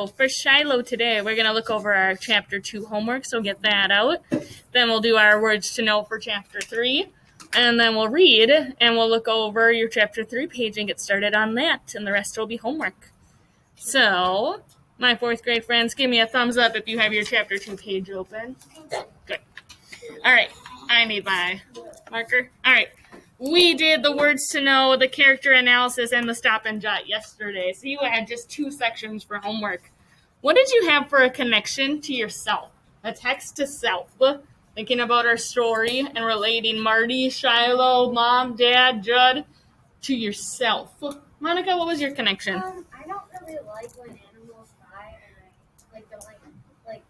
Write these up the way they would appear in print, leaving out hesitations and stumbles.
For Shiloh today, we're going to look over our Chapter 2 homework, so get that out. Then we'll do our words to know for Chapter 3, and then we'll read, and we'll look over your Chapter 3 page and get started on that, and the rest will be homework. So, my 4th grade friends, give me a thumbs up if you have your Chapter 2 page open. Good. All right, I need my marker. All right. We did the words to know, the character analysis, and the stop and jot yesterday. So you had just 2 sections for homework. What did you have for a connection to yourself? A text to self. Thinking about our story and relating Marty, Shiloh, Mom, Dad, Judd to yourself. Monica, what was your connection? I don't really like when animals die, and I don't like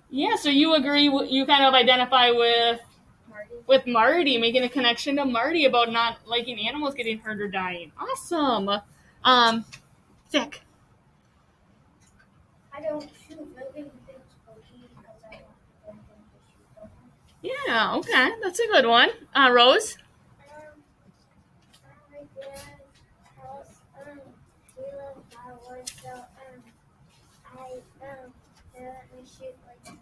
Yeah, so you agree, you kind of identify with Marty, making a connection to Marty about not liking animals getting hurt or dying. Awesome. Zach. I don't shoot living things for me because I don't think to shoot them. Yeah, okay. That's a good one. Rose? My dad's house, we live by wood, so, they let me shoot, cans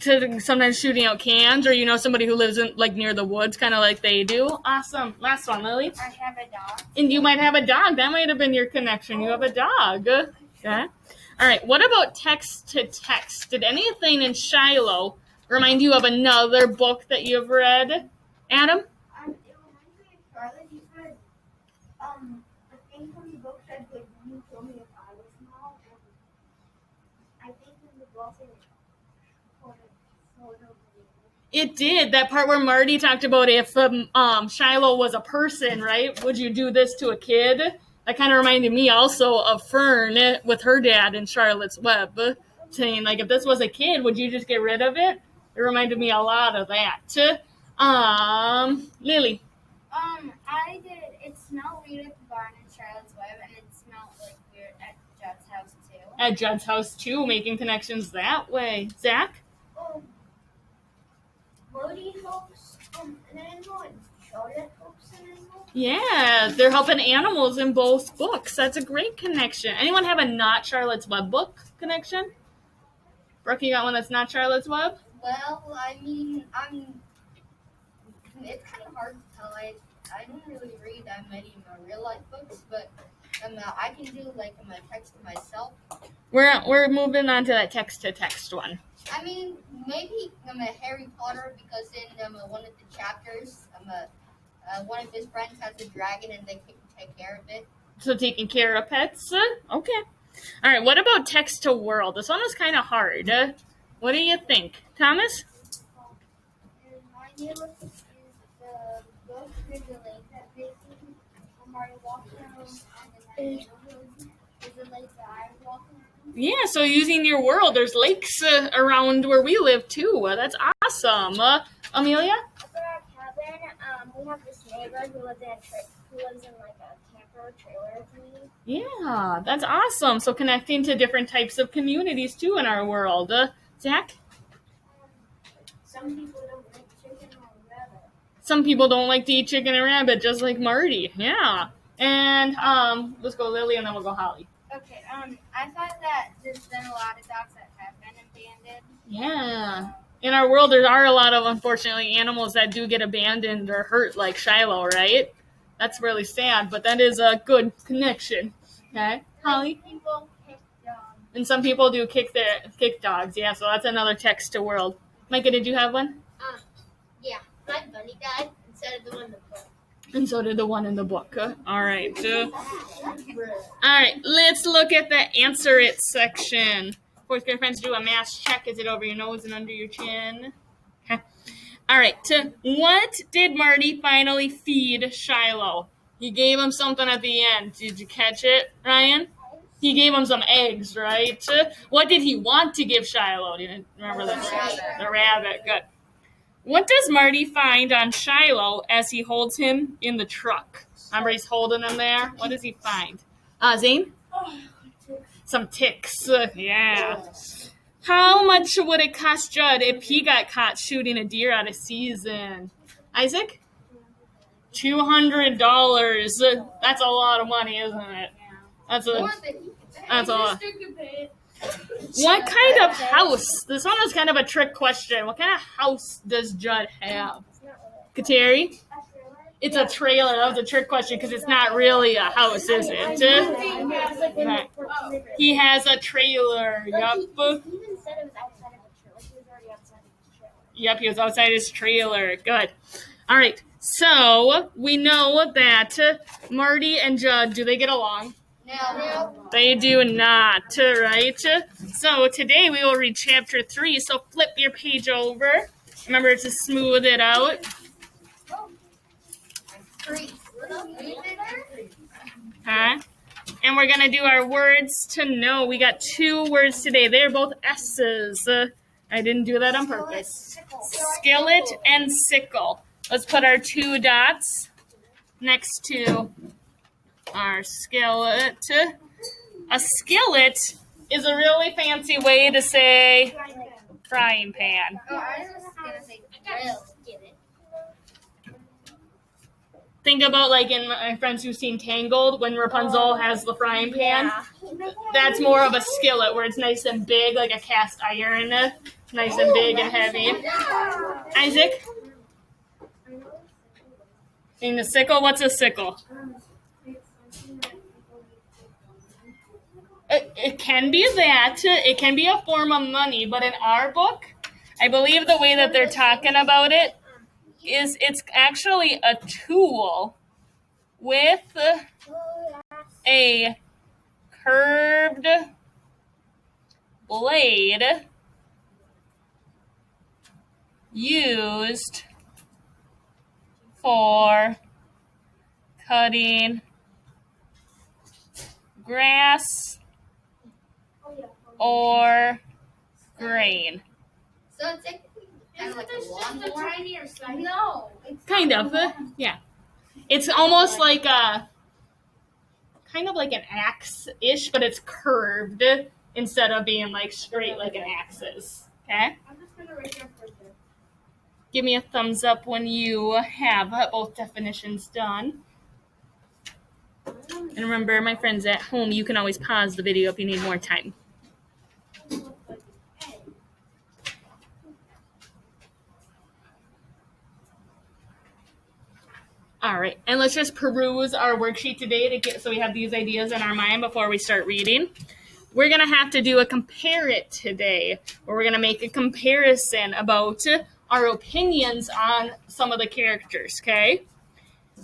and stuff. Sometimes shooting out cans, or somebody who lives in near the woods, kind of like they do. Awesome. Last one, Lily. I have a dog. And you might have a dog. That might have been your connection. You have a dog. Okay. All right. What about text to text? Did anything in Shiloh remind you of another book that you've read, Adam? It reminds me of Charlotte. You said, the thing from the book said, you told me if I was small, and I think in the book It did. That part where Marty talked about if Shiloh was a person, right? Would you do this to a kid? That kind of reminded me also of Fern with her dad in Charlotte's Web, saying, if this was a kid, would you just get rid of it? It reminded me a lot of that. Lily. I did. It smelled weird at the barn in Charlotte's Web, and it smelled weird at Judd's house too. At Judd's house too, making connections that way. Zach? Marty helps an animal, and Charlotte helps an animal. Yeah, they're helping animals in both books. That's a great connection. Anyone have a not Charlotte's Web book connection? Brooke, you got one that's not Charlotte's Web? Well, it's kind of hard to tell. I don't really read that many real life books, but I can do a text to myself. We're moving on to that text to text one. Maybe Harry Potter, because in one of the chapters, one of his friends has a dragon and they can take care of it. So taking care of pets? Okay. All right, what about text to world? This one was kind of hard. What do you think? Thomas? My new is the book through the lake that they see. Marty walks around, and then is the lake that I walk around. Yeah, so using your world, there's lakes around where we live too. That's awesome. Amelia? At our cabin, we have this neighbor who lives in a camper or trailer with me. Yeah, that's awesome. So connecting to different types of communities too in our world. Zach? Some people don't like chicken or rabbit. Some people don't like to eat chicken and rabbit, just like Marty. Yeah. And let's go Lily, and then we'll go Holly. Okay, I thought that there's been a lot of dogs that have been abandoned. Yeah. In our world, there are a lot of, unfortunately, animals that do get abandoned or hurt, like Shiloh, right? That's really sad, but that is a good connection. Okay, Holly? Some people kick dogs. And some people do kick dogs, yeah, so that's another text to world. Micah, did you have one? Yeah, my bunny died instead of the one in the book. And so did the one in the book. All right. All right, let's look at the answer it section. 4th grade friends, do a math check. Is it over your nose and under your chin? Okay. All right. What did Marty finally feed Shiloh? He gave him something at the end. Did you catch it, Ryan? He gave him some eggs, right? What did he want to give Shiloh? Do you remember that? The rabbit. Good. What does Marty find on Shiloh as he holds him in the truck? Remember, he's holding him there. What does he find? Zane? Some ticks. Yeah. How much would it cost Judd if he got caught shooting a deer out of season? Isaac? $200. That's a lot of money, isn't it? That's a That's all. What kind of house? This one is kind of a trick question. What kind of house does Judd have? Kateri? It's a trailer. That was a trick question because it's not really a house, is it? Right. He has a trailer. Yup. Yep, he was outside his trailer. Good. All right. So we know that Marty and Judd, do they get along? No. They do not, right? So today we will read chapter 3. So flip your page over. Remember to smooth it out. Okay. And we're going to do our words to know. We got 2 words today. They're both S's. I didn't do that on purpose. Skillet and sickle. Let's put our 2 dots next to our skillet. A skillet is a really fancy way to say frying pan. Oh, I was going to say grill. Think about like in my friends who've seen Tangled when Rapunzel has the frying pan. That's more of a skillet where it's nice and big, like a cast iron. Nice and big and heavy. Isaac? In the sickle? What's a sickle? It can be that. It can be a form of money, but in our book, I believe the way that they're talking about it is it's actually a tool with a curved blade used for cutting grass or grain. So it's kind of like a lawnmower? No. Kind of, yeah. It's almost like kind of like an axe-ish, but it's curved instead of being like straight like an axe is. Okay? I'm just going to write down for this. Give me a thumbs up when you have both definitions done. And remember, my friends at home, you can always pause the video if you need more time. All right, and let's just peruse our worksheet today so we have these ideas in our mind before we start reading. We're going to have to do a compare it today, where we're going to make a comparison about our opinions on some of the characters, okay?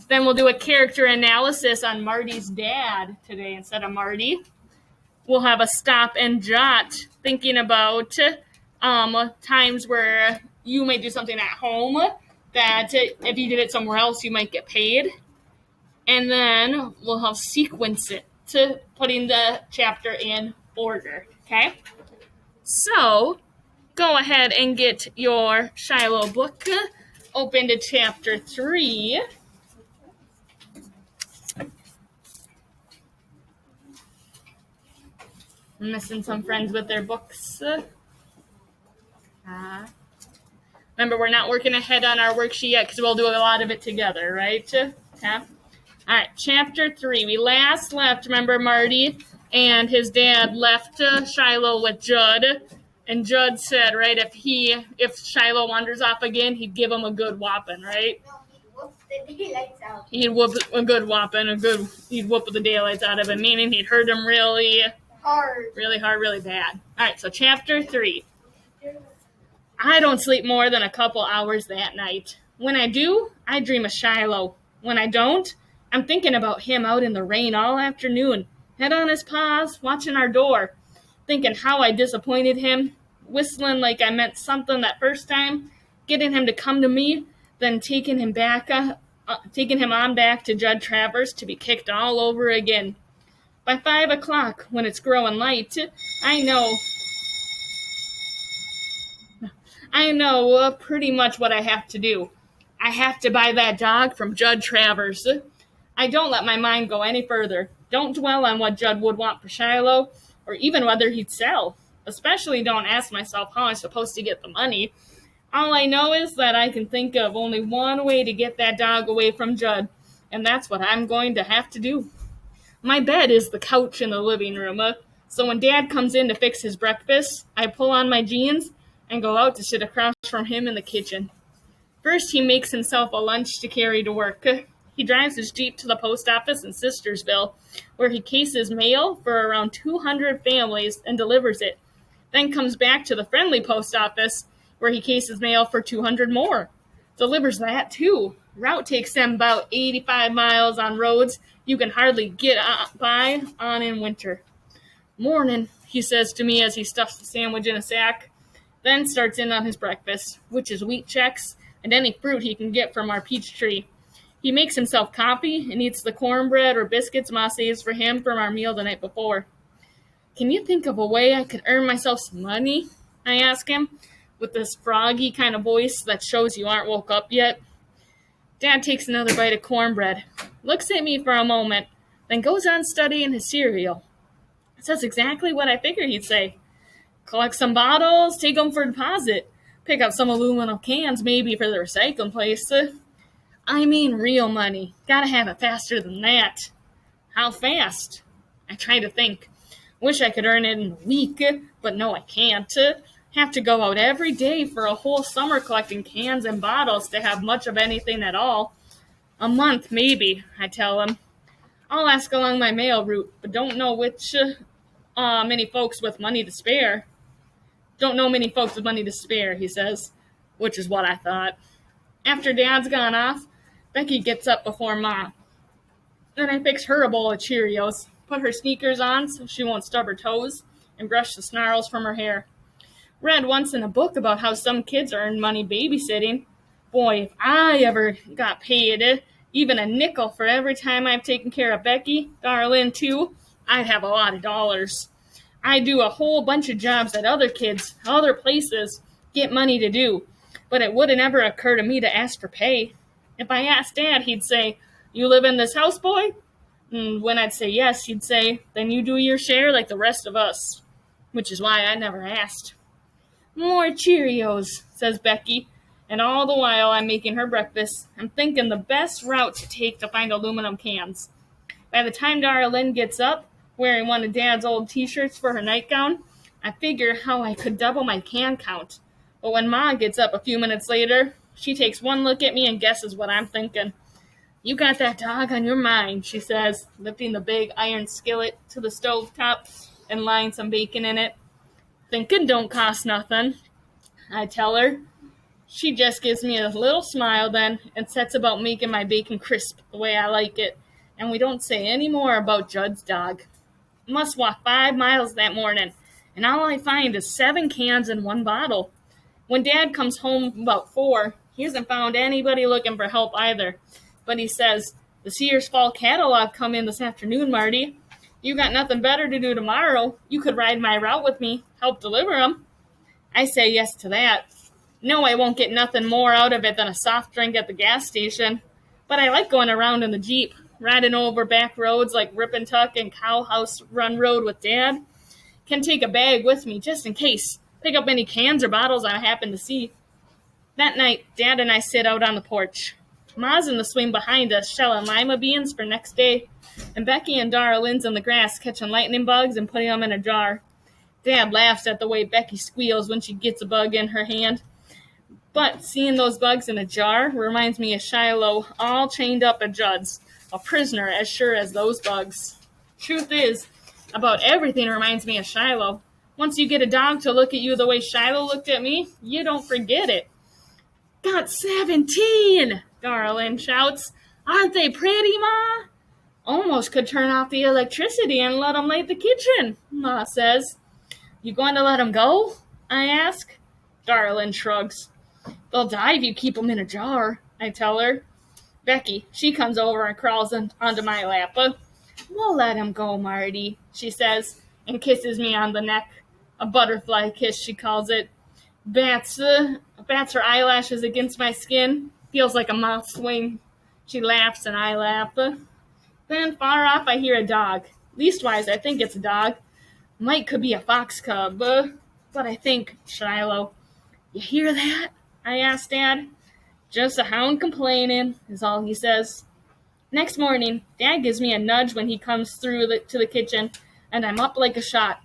Then we'll do a character analysis on Marty's dad today instead of Marty. We'll have a stop and jot thinking about times where you might do something at home that if you did it somewhere else, you might get paid. And then we'll have sequence it to putting the chapter in order, okay? So go ahead and get your Shiloh book open to chapter 3. I'm missing some friends with their books. Remember, we're not working ahead on our worksheet yet because we'll do a lot of it together, right? Okay. All right, chapter 3. We last left, remember, Marty and his dad left Shiloh with Judd. And Judd said, right, if Shiloh wanders off again, he'd give him a good whopping, right? No, he'd whoop the daylights out. He'd whoop a good whopping, he'd whoop the daylights out of him, meaning he'd hurt him really hard, really bad. All right, so chapter 3. I don't sleep more than a couple hours that night. When I do, I dream of Shiloh. When I don't, I'm thinking about him out in the rain all afternoon, head on his paws, watching our door, thinking how I disappointed him, whistling like I meant something that first time, getting him to come to me, then taking him on back to Judd Travers to be kicked all over again. By 5 o'clock, when it's growing light, I know pretty much what I have to do. I have to buy that dog from Judd Travers. I don't let my mind go any further. Don't dwell on what Judd would want for Shiloh, or even whether he'd sell. Especially don't ask myself how I'm supposed to get the money. All I know is that I can think of only one way to get that dog away from Judd, and that's what I'm going to have to do. My bed is the couch in the living room. So when Dad comes in to fix his breakfast, I pull on my jeans and go out to sit across from him in the kitchen. First, he makes himself a lunch to carry to work. He drives his Jeep to the post office in Sistersville, where he cases mail for around 200 families and delivers it. Then comes back to the friendly post office, where he cases mail for 200 more. Delivers that too. Route takes them about 85 miles on roads you can hardly get by on in winter. Morning, he says to me as he stuffs the sandwich in a sack, then starts in on his breakfast, which is wheat checks and any fruit he can get from our peach tree. He makes himself coffee and eats the cornbread or biscuits Ma saves for him from our meal the night before. Can you think of a way I could earn myself some money? I ask him, with this froggy kind of voice that shows you aren't woke up yet. Dad takes another bite of cornbread, looks at me for a moment, then goes on studying his cereal. Says exactly what I figured he'd say. Collect some bottles, take them for deposit. Pick up some aluminum cans maybe for the recycling place. I mean real money. Gotta have it faster than that. How fast? I try to think. Wish I could earn it in a week, but no, I can't. Have to go out every day for a whole summer collecting cans and bottles to have much of anything at all. A month, maybe, I tell him. I'll ask along my mail route, but don't know many folks with money to spare. Don't know many folks with money to spare, he says, which is what I thought. After Dad's gone off, Becky gets up before Ma. Then I fix her a bowl of Cheerios, put her sneakers on so she won't stub her toes, and brush the snarls from her hair. Read once in a book about how some kids earn money babysitting. Boy, if I ever got paid even a nickel for every time I've taken care of Becky, Darlene too, I'd have a lot of dollars. I do a whole bunch of jobs that other kids, other places, get money to do, but it wouldn't ever occur to me to ask for pay. If I asked Dad, he'd say, "You live in this house, boy?" And when I'd say yes, he'd say, "Then you do your share like the rest of us," which is why I never asked. More Cheerios, says Becky, and all the while I'm making her breakfast, I'm thinking the best route to take to find aluminum cans. By the time Darlene gets up, wearing one of Dad's old t-shirts for her nightgown, I figure how I could double my can count. But when Ma gets up a few minutes later, she takes one look at me and guesses what I'm thinking. "You got that dog on your mind," she says, lifting the big iron skillet to the stovetop and laying some bacon in it. "Thinking don't cost nothing," I tell her. She just gives me a little smile then and sets about making my bacon crisp the way I like it, and we don't say any more about Judd's dog. Must walk 5 miles that morning, and all I find is 7 cans and 1 bottle. When Dad comes home about 4, he hasn't found anybody looking for help either, but he says, "The Sears Fall catalog come in this afternoon, Marty. You got nothing better to do tomorrow. You could ride my route with me, help deliver 'em." I say yes to that. No, I won't get nothing more out of it than a soft drink at the gas station, but I like going around in the Jeep, riding over back roads like Rip and Tuck and Cowhouse Run Road with Dad. Can take a bag with me just in case. Pick up any cans or bottles I happen to see. That night, Dad and I sit out on the porch. Ma's in the swing behind us shelling lima beans for next day, and Becky and Darlene's in the grass catching lightning bugs and putting them in a jar. Dad laughs at the way Becky squeals when she gets a bug in her hand. But seeing those bugs in a jar reminds me of Shiloh all chained up at Judd's, a prisoner as sure as those bugs. Truth is, about everything reminds me of Shiloh. Once you get a dog to look at you the way Shiloh looked at me, you don't forget it. "Got 17, Darlene shouts. "Aren't they pretty, Ma?" "Almost could turn off the electricity and let 'em light the kitchen," Ma says. "You going to let 'em go?" I ask. Darlene shrugs. "They'll die if you keep 'em in a jar," I tell her. Becky, she comes over and crawls onto my lap. "We'll let 'em go, Marty," she says, and kisses me on the neck. A butterfly kiss, she calls it. Bats her eyelashes against my skin. Feels like a moth's wing. She laughs and I laugh. Then far off I hear a dog. Leastwise, I think it's a dog. Might could be a fox cub, but I think Shiloh. "You hear that?" I asked Dad. "Just a hound complaining," is all he says. Next morning, Dad gives me a nudge when he comes through to the kitchen, and I'm up like a shot.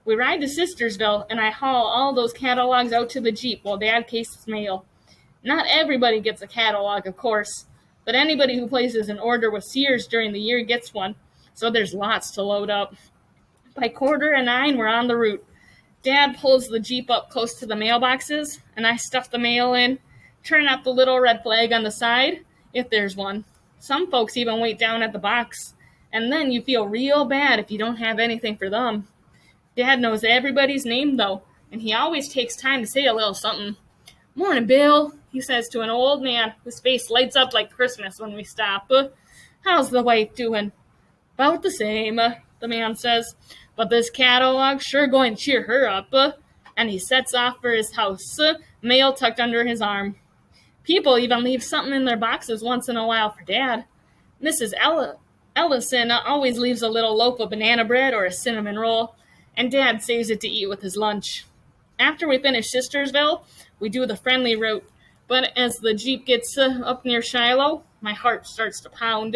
We ride to Sistersville, and I haul all those catalogs out to the Jeep while Dad cases mail. Not everybody gets a catalog, of course, but anybody who places an order with Sears during the year gets one, so there's lots to load up. By 8:45, we're on the route. Dad pulls the Jeep up close to the mailboxes, and I stuff the mail in, turn up the little red flag on the side, if there's one. Some folks even wait down at the box, and then you feel real bad if you don't have anything for them. Dad knows everybody's name, though, and he always takes time to say a little something. "Morning, Bill," he says to an old man whose face lights up like Christmas when we stop. "How's the wife doing?" "About the same," the man says, "but this catalog's sure going to cheer her up," and he sets off for his house, mail tucked under his arm. People even leave something in their boxes once in a while for Dad. Mrs. Ellison always leaves a little loaf of banana bread or a cinnamon roll, and Dad saves it to eat with his lunch. After we finish Sistersville, we do the friendly route, but as the Jeep gets up near Shiloh, my heart starts to pound.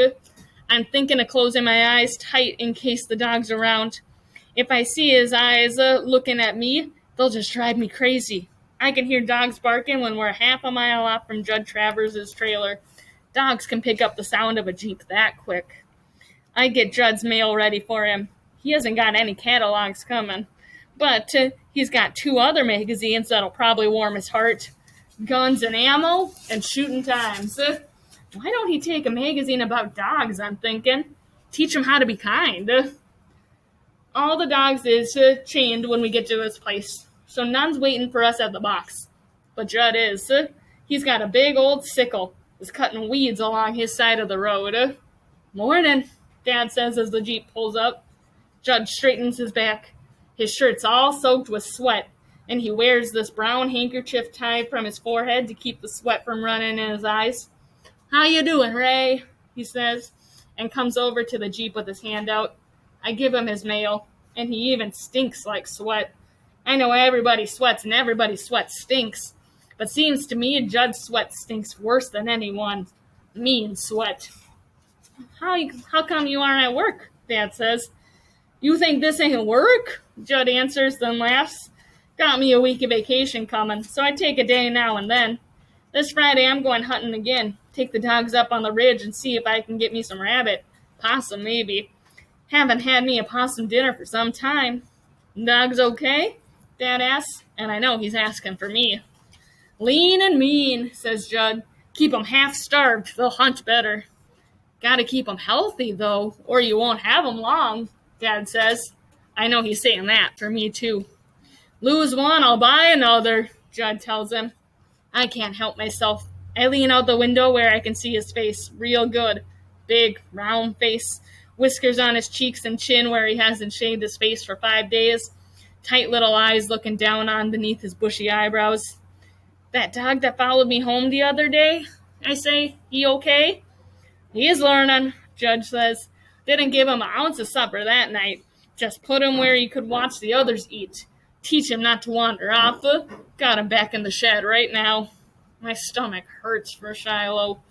I'm thinking of closing my eyes tight in case the dog's around. If I see his eyes looking at me, they'll just drive me crazy. I can hear dogs barking when we're half a mile off from Judd Travers' trailer. Dogs can pick up the sound of a Jeep that quick. I get Judd's mail ready for him. He hasn't got any catalogs coming, but he's got 2 other magazines that'll probably warm his heart. Guns and Ammo and Shooting Times. Why don't he take a magazine about dogs, I'm thinking? Teach him how to be kind. All the dogs is chained when we get to his place, so none's waiting for us at the box. But Judd is. He's got a big old sickle. Is cutting weeds along his side of the road. "Morning," Dad says as the Jeep pulls up. Judd straightens his back. His shirt's all soaked with sweat, and he wears this brown handkerchief tied from his forehead to keep the sweat from running in his eyes. "How you doing, Ray?" he says, and comes over to the Jeep with his hand out. I give him his mail, and he even stinks like sweat. I know everybody sweats, and everybody's sweat stinks, but seems to me Judd's sweat stinks worse than anyone. Mean sweat. How come you aren't at work?" Dad says. "You think this ain't work?" Judd answers, then laughs. "Got me a week of vacation coming, so I take a day now and then. This Friday I'm going hunting again. Take the dogs up on the ridge and see if I can get me some rabbit. Possum, maybe. Haven't had me a possum dinner for some time." "Dogs okay?" Dad asks, and I know he's asking for me. "Lean and mean," says Judd. "Keep 'em half-starved, they'll hunt better." "Gotta keep 'em healthy, though, or you won't have 'em long," Dad says. I know he's saying that for me, too. "Lose one, I'll buy another," Judd tells him. I can't help myself. I lean out the window where I can see his face real good. Big, round face. Whiskers on his cheeks and chin where he hasn't shaved his face for 5 days. Tight little eyes looking down on beneath his bushy eyebrows. "That dog that followed me home the other day?" I say. "He okay?" "He's learning," Judge says. "Didn't give him an ounce of supper that night. Just put him where he could watch the others eat. Teach him not to wander off. Got him back in the shed right now." My stomach hurts for Shiloh.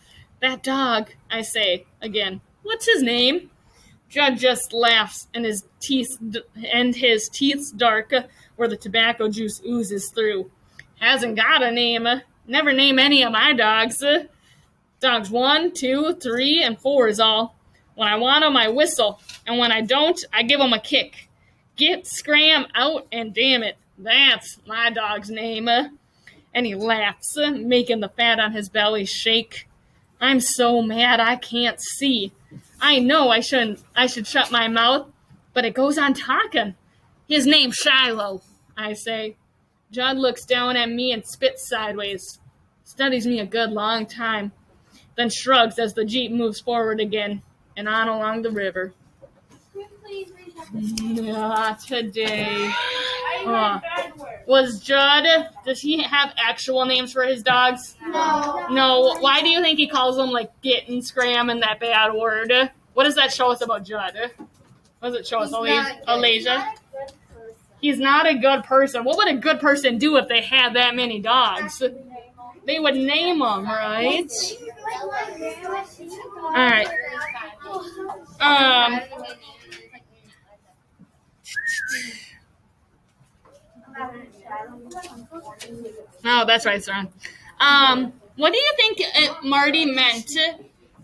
"That dog," I say again. "What's his name?" Judge just laughs, and his teeth's dark where the tobacco juice oozes through. "Hasn't got a name. Never name any of my dogs. Dogs 1, 2, 3, and 4 is all. When I want 'em, I whistle, and when I don't, I give 'em a kick. Get, scram, out, and damn it, that's my dog's name." And he laughs, making the fat on his belly shake. I'm so mad I can't see. I know I should shut my mouth, but it goes on talking. "His name's Shiloh," I say. Judd looks down at me and spits sideways. Studies me a good long time, then shrugs as the Jeep moves forward again and on along the river. Not today. Was Judd, does he have actual names for his dogs? No. Why do you think he calls them like get and scram and that bad word? What does that show us about Judd? What does it show us? Alasia? He's not a good person. What would a good person do if they had that many dogs? They would name them, right? All right. Oh, that's right, Son. What do you think Marty meant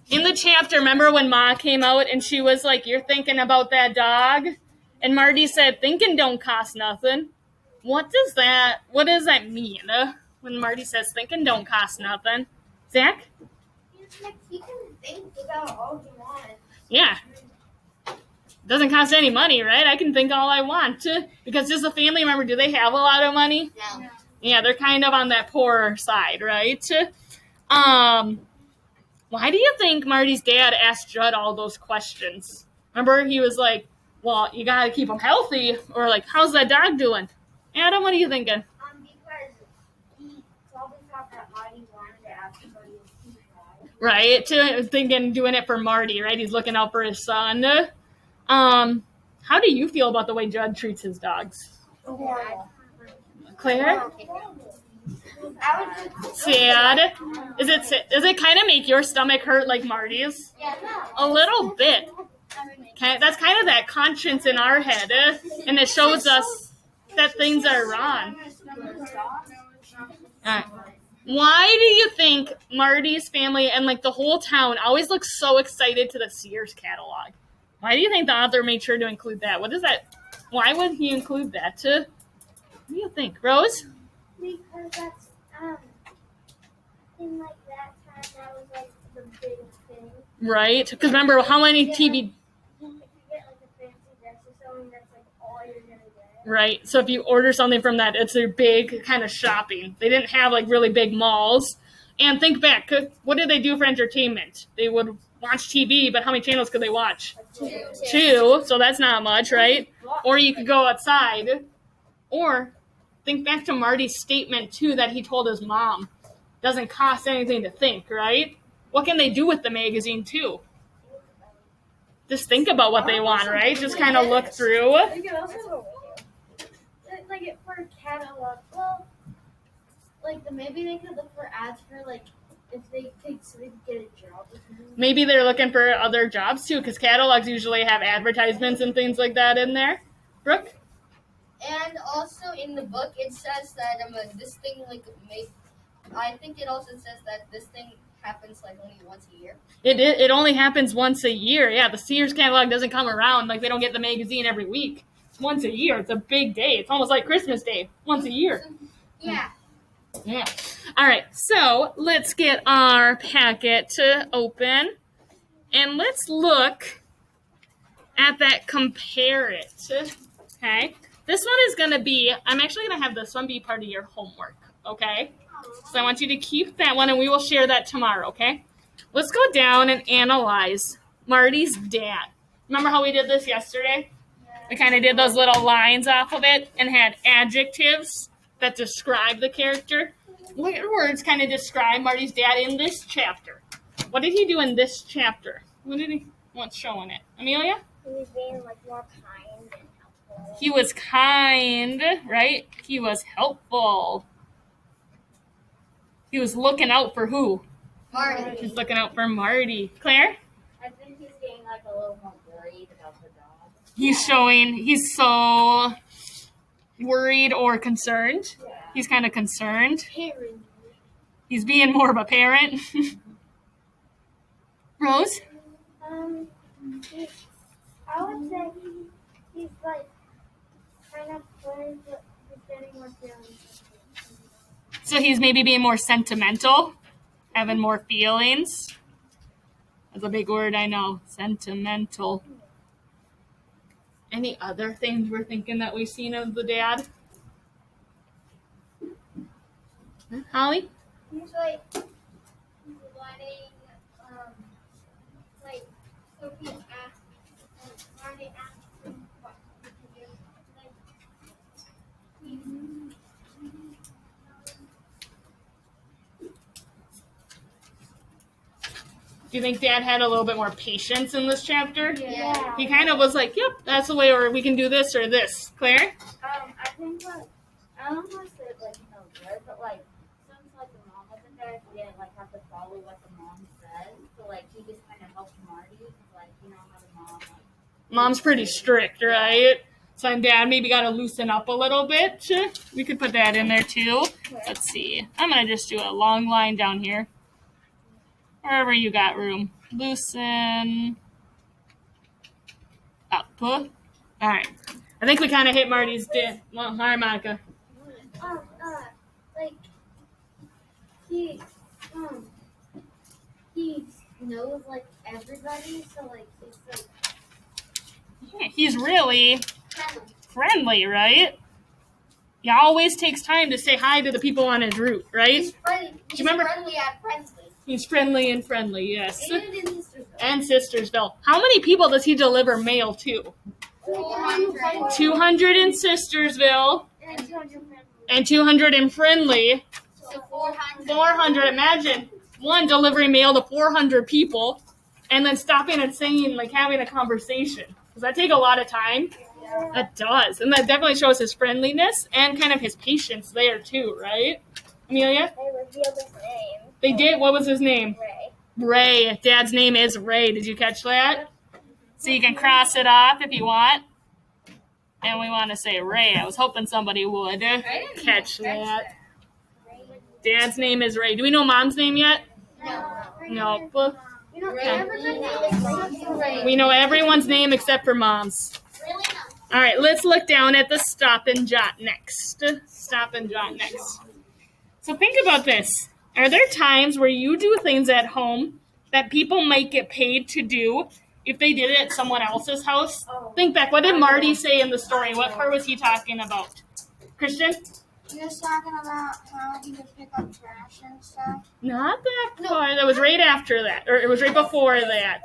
in the chapter? Remember when Ma came out and she was like, "You're thinking about that dog," and Marty said, "Thinking don't cost nothing." What does that mean? When Marty says thinking don't cost nothing, Zach? You can think about all you want. Yeah. Doesn't cost any money, right? I can think all I want. Because does the family member, do they have a lot of money? No. Yeah, they're kind of on that poorer side, right? Why do you think Marty's dad asked Judd all those questions? Remember, he was like, well, you got to keep him healthy, or like, how's that dog doing? Adam, what are you thinking? Because he probably thought that Marty wanted to ask somebody to keep that. Right, doing it for Marty, right? He's looking out for his son. How do you feel about the way Judd treats his dogs? Horrible. Claire? Sad. Does it kind of make your stomach hurt like Marty's? A little bit. Okay, that's kind of that conscience in our head, and it shows us that things are wrong. Why do you think Marty's family and like the whole town always looks so excited to the Sears catalog? Why do you think the author made sure to include that? What is that? Why would he include that? What do you think, Rose? Because that's in like that time that was like the big thing. Right? Because remember how many TV. If you get like a fancy dress or something, that's like all you're gonna get. Right. So if you order something from that, it's their big kind of shopping. They didn't have like really big malls. And think back, what did they do for entertainment? They would watch TV, but how many channels could they watch? Two. So that's not much, right? Or you could go outside. Or think back to Marty's statement too that he told his mom. Doesn't cost anything to think, right? What can they do with the magazine too? Just think about what they want, right? Just kind of look through. You can also like for a catalog. Well, like maybe they could look for ads for like if they could so they could get a job. Maybe they're looking for other jobs too, because catalogs usually have advertisements and things like that in there. Brooke? And also in the book it says that this thing I think it also says that this thing happens like only once a year. It only happens once a year. Yeah, the Sears catalog doesn't come around. Like they don't get the magazine every week. It's once a year. It's a big day. It's almost like Christmas Day. Once a year. Yeah. Yeah. All right. So let's get our packet to open, and let's look at that compare it. Okay. This one is going to be, I'm actually going to have this one be part of your homework. Okay. So I want you to keep that one, and we will share that tomorrow. Okay. Let's go down and analyze Marty's dad. Remember how we did this yesterday? We kind of did those little lines off of it and had adjectives that describe the character. What words kind of describe Marty's dad in this chapter? What did he do in this chapter? What's showing it? Amelia? He was being like more kind and helpful. He was kind, right? He was helpful. He was looking out for who? Marty. He's looking out for Marty. Claire? I think he's getting like a little more worried about the dog. He's so worried or concerned. Yeah. He's kind of concerned. Parent. He's being more of a parent. Rose? I would say he's like kind of worried, but he's getting more feelings. So he's maybe being more sentimental, having more feelings. That's a big word, I know. Sentimental. Any other things we're thinking that we've seen of the dad? Holly? He's like letting like Sophie ask Marty asked him what to do. Like Do you think Dad had a little bit more patience in this chapter? yeah. He kind of was like, yep, that's the way, or we can do this or this. Claire? I think like I don't want to say like good, but like since like the mom wasn't there, he didn't like have to follow what the mom said. So like he just kind of helped Marty, like how the mom like. Mom's pretty strict, right? Son and Dad maybe got to loosen up a little bit. We could put that in there too. Let's see. I'm going to just do a long line down here. Wherever you got room. Loosen up. All right. I think we kind of hit Marty's did. Well, all right, Monica. Like he he knows like everybody, so like it's like Yeah, he's really friendly, right? He always takes time to say hi to the people on his route, right? He's friendly. He's remember- friendly at friendly. He's friendly and friendly, yes. and in Sistersville. And Sistersville. How many people does he deliver mail to? 400. 200 in Sistersville And 200 and 200 in Friendly. So 400. 400. Imagine one delivering mail to 400 people and then stopping and saying, like having a conversation. Does that take a lot of time? That does. And that definitely shows his friendliness and kind of his patience there too, right? Amelia? They revealed his name. They did? What was his name? Ray. Ray. Dad's name is Ray. Did you catch that? So you can cross it off if you want. And we want to say Ray. I was hoping somebody would catch that. Dad's name is Ray. Do we know Mom's name yet? No. You know, Ray. everybody's name is something Ray. We know everyone's name except for Mom's. Really? All right, let's look down at the stop and jot next. Stop and jot next. So think about this. Are there times where you do things at home that people might get paid to do if they did it at someone else's house? Think back. What did Marty say in the story? What part was he talking about? Christian? He was talking about how he would pick up trash and stuff. Not that part. That was right after that. Or it was right before that.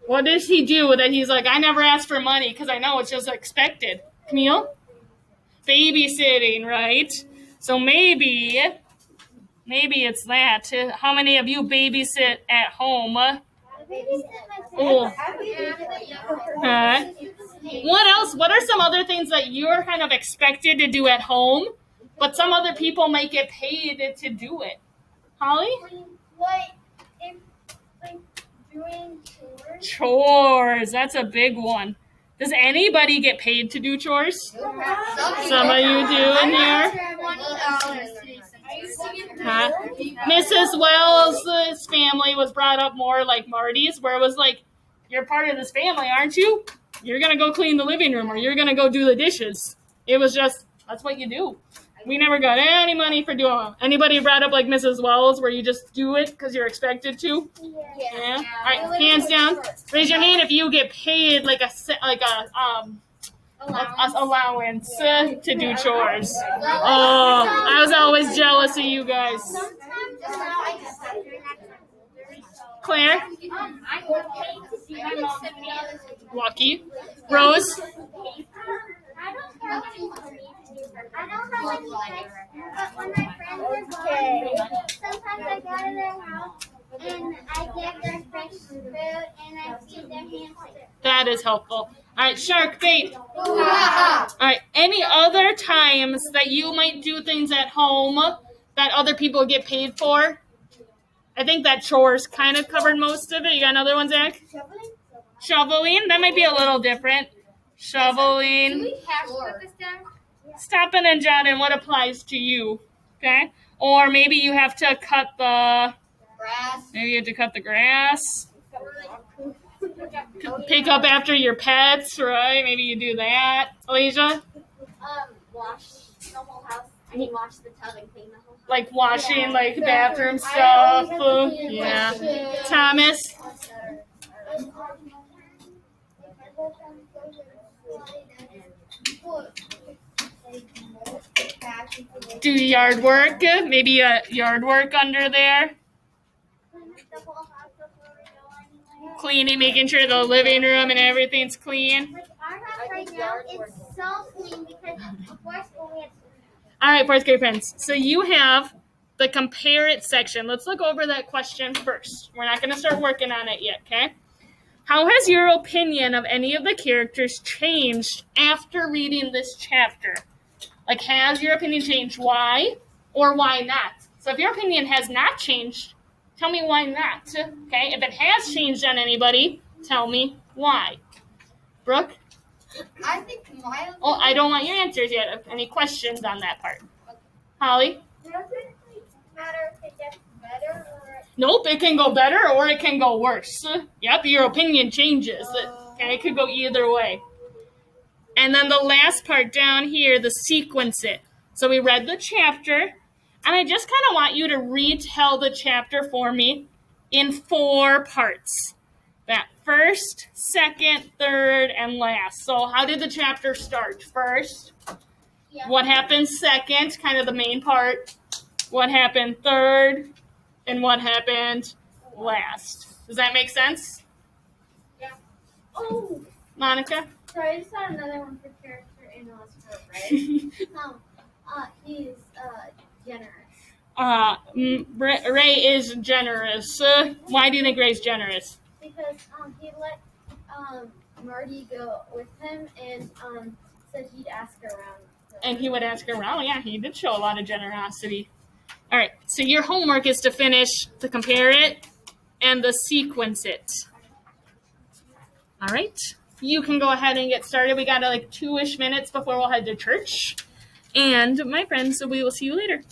What does he do that he's like, I never asked for money because I know it's just expected? Camille? Babysitting, right? So maybe it's that. How many of you babysit at home? Oh. What else? What are some other things that you're kind of expected to do at home, but some other people might get paid to do it? Holly? Like doing chores. Chores. That's a big one. Does anybody get paid to do chores? Some of you do in here. Huh? Mrs. Wells' family was brought up more like Marty's, where it was like, you're part of this family, aren't you? You're going to go clean the living room or you're going to go do the dishes. It was just, that's what you do. We never got any money for doing it. Anybody brought up like Mrs. Wells where you just do it because you're expected to? Yeah. All right, hands down. Raise your hand if you get paid like a allowance to do chores. Oh, I was always jealous of you guys. Claire? Lucky. Rose? I don't have any checks, but when my friends are gone, sometimes I go to their house and I get their fresh food and I feed their hamster. That is helpful. All right, shark bait. All right, any other times that you might do things at home that other people get paid for? I think that chores kind of covered most of it. You got another one, Zach? Shoveling? That might be a little different. Shoveling. have to put this down? Stopping and jotting what applies to you, okay? Or maybe you have to cut the Grass. Maybe you have to cut the grass. Pick up after your pets, right? Maybe you do that. Alicia? Wash the whole house. I mean, wash the tub and clean the whole house. Like washing, like bathroom stuff. Yeah. Thomas? Do yard work. Maybe a yard work under there. Cleaning, making sure the living room and everything's clean. Like our house right now is so clean because before school we had. All right, fourth grade friends. So you have the compare it section. Let's look over that question first. We're not going to start working on it yet, okay? How has your opinion of any of the characters changed after reading this chapter? Like, has your opinion changed? Why or why not? So if your opinion has not changed, tell me why not, okay? If it has changed on anybody, tell me why. Brooke? I think my. Oh, I don't want your answers yet. Any questions on that part? Holly? Does it matter if it gets better or? Nope, it can go better or it can go worse. Yep, your opinion changes. Okay, it could go either way. And then the last part down here, the sequence it. So we read the chapter, and I just kind of want you to retell the chapter for me in 4 parts. That first, second, third, and last. So how did the chapter start? First, Yeah. what happened second, kind of the main part. What happened third, and what happened last. Does that make sense? Yeah. Oh, Monica? sorry, I just saw another one for character analyst for Ray. He's generous. Ray is generous. Why do you think Ray's generous? Because he let Marty go with him and said he'd ask her around. And he would ask her around. Yeah, he did show a lot of generosity. All right, so your homework is to compare it, and the sequence it. All right, you can go ahead and get started. We got like 2-ish minutes before we'll head to church. And my friends, we will see you later.